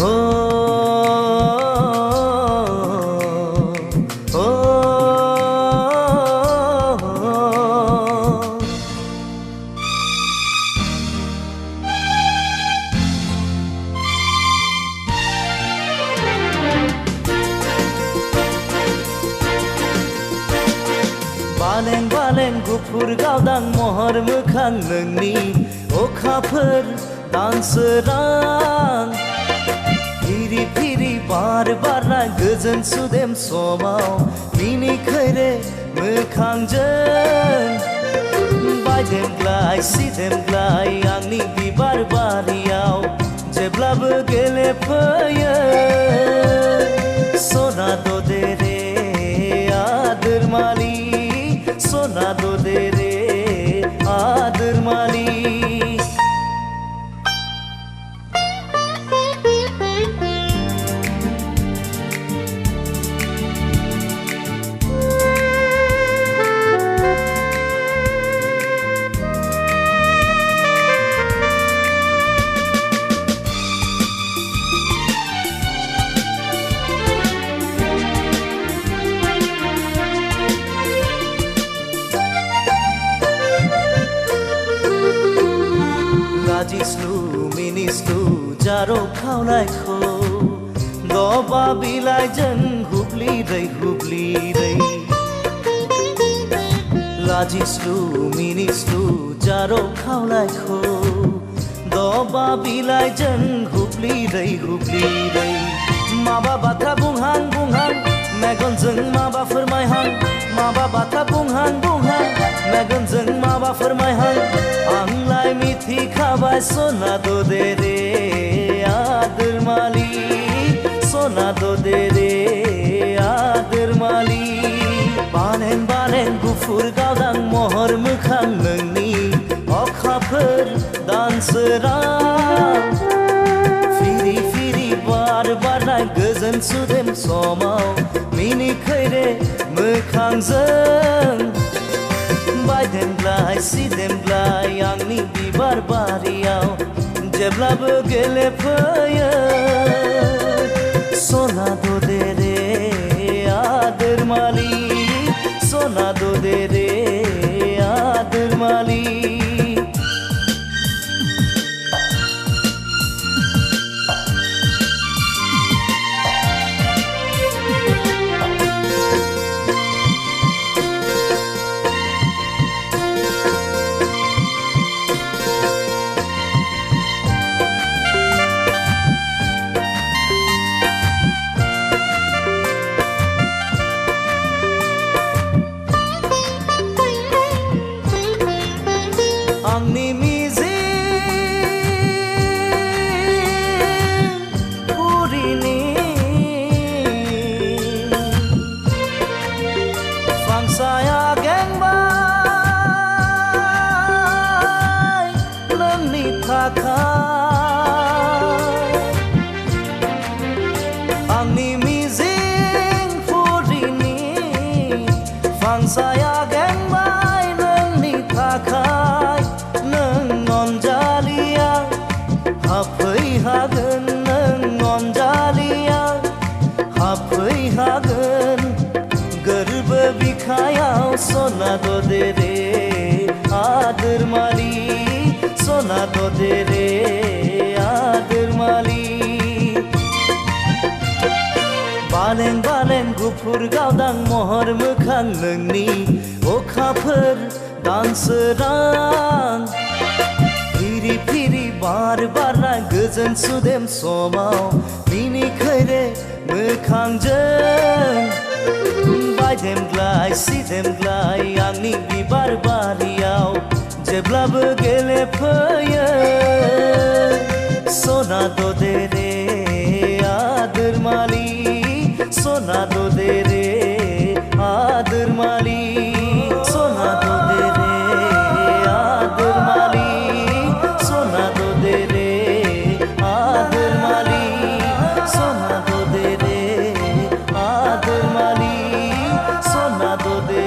हो हो बालें बालें गुफुर गावदां महर मोखां नोंनि अखाफोर दानसोरां फिरि फिरि बार बारनाय गोजोन सुदेम समाव मिनिखैरे मोखांजों बायदेमग्लाय सिदेमग्लाय आंनि बिबार बारियाव जेब्लाबो गेलेफैयो सना दे रे आदोर मालि सना दे रे आदोर मालि लाजिस्लु मिनिस्लु जारो खावनायखौ दबा बिलाइजों हुब्लिरै हुब्लिरै लाजिस्लु मिनिस्लु जारो खावनायखौ दबा बिलाइजों हुब्लिरै हुब्लिरै माबा बाथ्रा बुंहां बुंहां मेगनजों माबा फोरमायहां माबा बाथ्रा बुंहां बुंहां मेगनजों माबा फोरमायहां आंलाय मिथिखाबाय सना दे रे आदोर मालि सना दे रे आदोर मालि बालें बालें गुफुर गावदां महर मोखां नोंनि अखाफोर दानसोरां फिरि फिरि बार बारनाय गोजोन सुदेम समाव मिनिखैरे मोखांजों बायदेमग्लाय सिदेमग्लाय आंनि बिबार बारियाव जेब्लाबो गेलेफैयो सना दे रे आदोर मालि सना दे रे आदोर मालि आंनि मिजिं पुरिनि फांसाया गेंबाय नोंनि थाखाय आंनि मिजिं पुरिनि फांसाया गेंबाय नोंनि थाखाय हाफैहागोन नों अनजालिया हाफैहागोन गोरबो बिखायाव सना दे रे आदोर मालि सना दे रे आदोर मालि बालें बालें गुफुर गावदां महर मोखां नोंनि अखाफोर दानसोरां फिरि फिरि बार बारनाय गोजोन सुदेम समाव मिनिखैरे मोखांजों बायदेमग्लाय सिदेमग्लाय आंनि बिबार बारियाव जेब्लाबो गेलेफैयो सना दे रे आदोर मालि सना दे रे आदोर मालि सना दे रे आदोर मालि सना दे रे आदोर मालि सना दे रे आदोर मालि सना दे